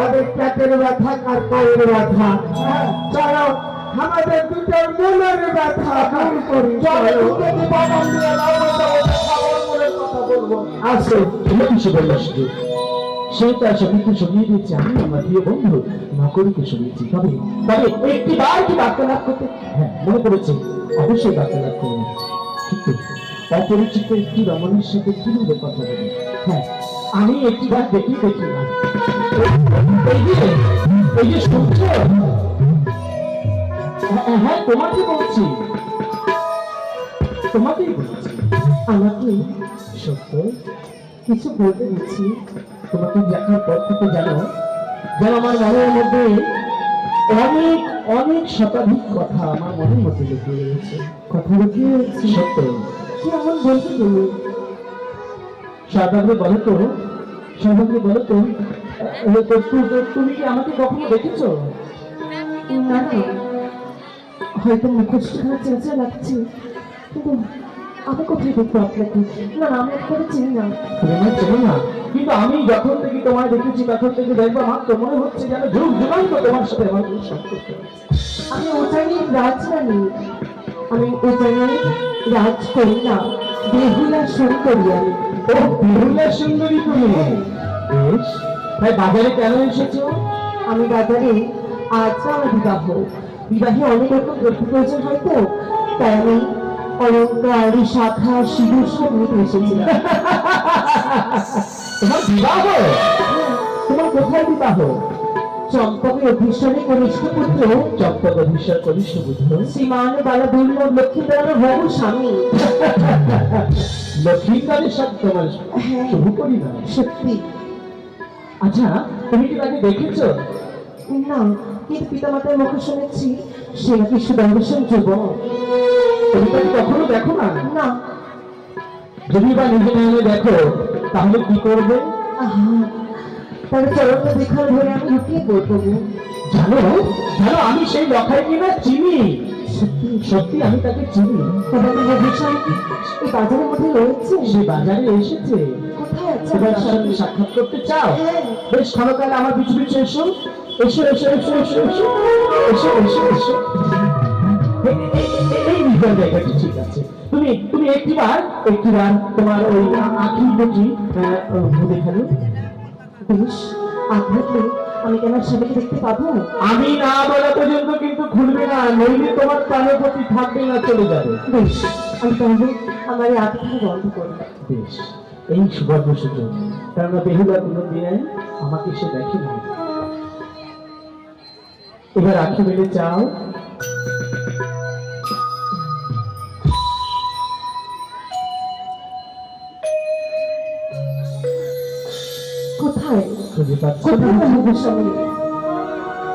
অনেক পেটের ব্যথা আর পায়ের ব্যথা, চলো আমাদের দুটোর মনের ব্যথা দূর করি। আসো তুমি কিছু বললো শুধু সে তার সঙ্গীকে সরিয়ে দিয়েছে, আমি আমার প্রিয় বন্ধু নকরীকে সরিয়েছি। তবে তবে একটি বার কি বার্তালাপ করতে, হ্যাঁ মনে পড়েছে, অবশ্যই বার্তালাপ করবো, কিন্তু অপরিচিত একটি রমণীর সাথে কিভাবে কথা বলি। হ্যাঁ আমি একটি বার দেখি না এই যে সূর্য, হ্যাঁ তোমাকে বলছি, তোমাকেই বলছি। আমাকে সত্য কিছু বলতে দিচ্ছি। তোমাকে দেখার পর থেকে জানো যেন আমার মনের মধ্যে অনেক অনেক শতাধিক কথা আমার মনের মধ্যে লুকিয়ে রয়েছে। কথা লুকিয়ে রয়েছে? সত্য কি এমন বলতে তুমি? সর্বাগ্রে বলো তো, সর্বাগ্রে বলো তো, তুমি কি আমাকে কখনো দেখেছো? না না, হয়তো মুখোশখানা চেঁচা লাগছে, কিন্তু আমি কোথায় দেখবো আপনাকে? না আমি আপনাকে চিনি না। তুমি চেনো না, কিন্তু আমি যখন থেকে তোমায় দেখেছি তখন থেকে দেখবো মাত্র মনে হচ্ছে যেন যুগ যুগান্ত তোমার সাথে আমার কোনো সম্পর্ক আছে। আমি উজানির রাজরানী, আমি উজানির রাজকন্যা, বেহুলা সুন্দরী। আমি ও বেহুলা সুন্দরী তুমি? বেশ, তাই বাজারে কেন এসেছো? আমি বাজারে আজ আমার বিবাহে অনেক রকম দ্রব্য প্রয়োজন হয় তো, তাই আমি অলঙ্কার শাখা সিঁদুর সব নিতে এসেছিলাম। তোমার বিবাহ? তোমার কোথায় বিবাহ? চম্পকের অধীশ্বরে কনিষ্ঠ পুত্র, চম্পক অধীশ্বর কনিষ্ঠ পুত্র শ্রীমান বালা দুর্লভ লক্ষ্মীদারের বহু স্বামী। লক্ষ্মীদারের সাথে তোমার শুভ করি না? সত্যি? আচ্ছা তুমি কি তাকে দেখেছো? না, কিন্তু পিতামাতার মুখে শুনেছি সে নাকি সুদর্শন যুবক। তুমি তাকে কখনো দেখো না? না। যদি বা নিজে নিজে দেখো তাহলে কি করবে? তার চরণে দেখার ভরে আমি লুকিয়ে পড়বো। জানো জানো আমি সেই লখাইকে না চিনি। সত্যি? সত্যি আমি তাকে চিনি। তবে আমার বিষয় এই বাজারের মধ্যে রয়েছে? সে বাজারে এসেছে। কোথায় আছে? এবার তার সঙ্গে সাক্ষাৎ করতে চাও? হ্যাঁ। বেশ ক্ষণকালে আমার পিছু পিছু এসো, এসো এসো এসো এসো এসো এসো এসো এসো। এই বিষয় জায়গাটি ঠিক আছে। তুমি তুমি একটিবার তোমার ওই আঁখি দুটি দেখালো। বেশ, আপনাকে আমি কেন স্বামীকে দেখতে পাবো? আমি না বলা পর্যন্ত কিন্তু খুলবে না, নইলে তোমার প্রাণের প্রতি থাকবে না, চলে যাবে। বেশ, আমি তাহলে আমার এই আত্মীয় বন্ধ করি। বেশ, এই সুবর্ণ সুযোগ, কারণ বেহুলা কোনো দিনে আমাকে সে দেখে না। এবার আঁখি মেলে চাও। কোথায়? খুঁজে পাচ্ছ না? কোথায় আমাদের স্বামী?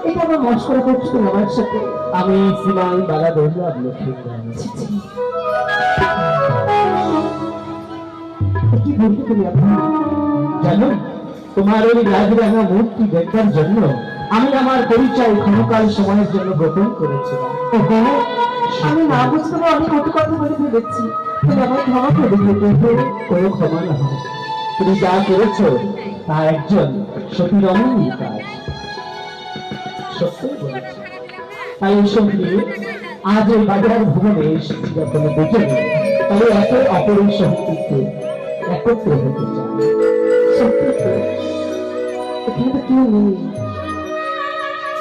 এটা আমার মস্করা করছো আমার সাথে? আমি শ্রীমান বালা বেহুলা লক্ষ্মী। কি বলতে তুমি? আপনি জানো তোমার ওই রাজরাঙা মূর্তি দেখার জন্য আমি আমার পরিচয় ক্ষণকাল সময়ের জন্য গোপন করেছিলাম। আমি না বুঝতে পারে অনেক কত কথা বলে ফেলেছি, তুমি আমায় ক্ষমা করে দিতে। কোনো ক্ষমা না হয়, তুমি যা করেছ তা একজন সতী রমণীর কাজ। সত্যই বলেছ। তাই এসব নিয়ে আজ এই বাজার ভুবনে এসেছি যখন দুজনে, তাহলে এত অপরের সঙ্গে একত্র হতে চায়। সত্যি তো, এখানে তো কেউ নেই।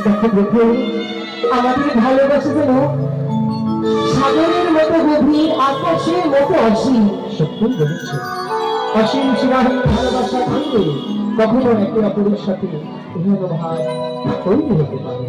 দেখো দেখো, আমাদের ভালোবাসা যেন সাগরের মতো গভীর, আকাশের মতো অসীম। সত্যই বলেছ। অসীম সীমাহীন ভালোবাসা থাকলে কখনো একে অপরের সাথে এহেন ভাব তৈরি হতে পারে।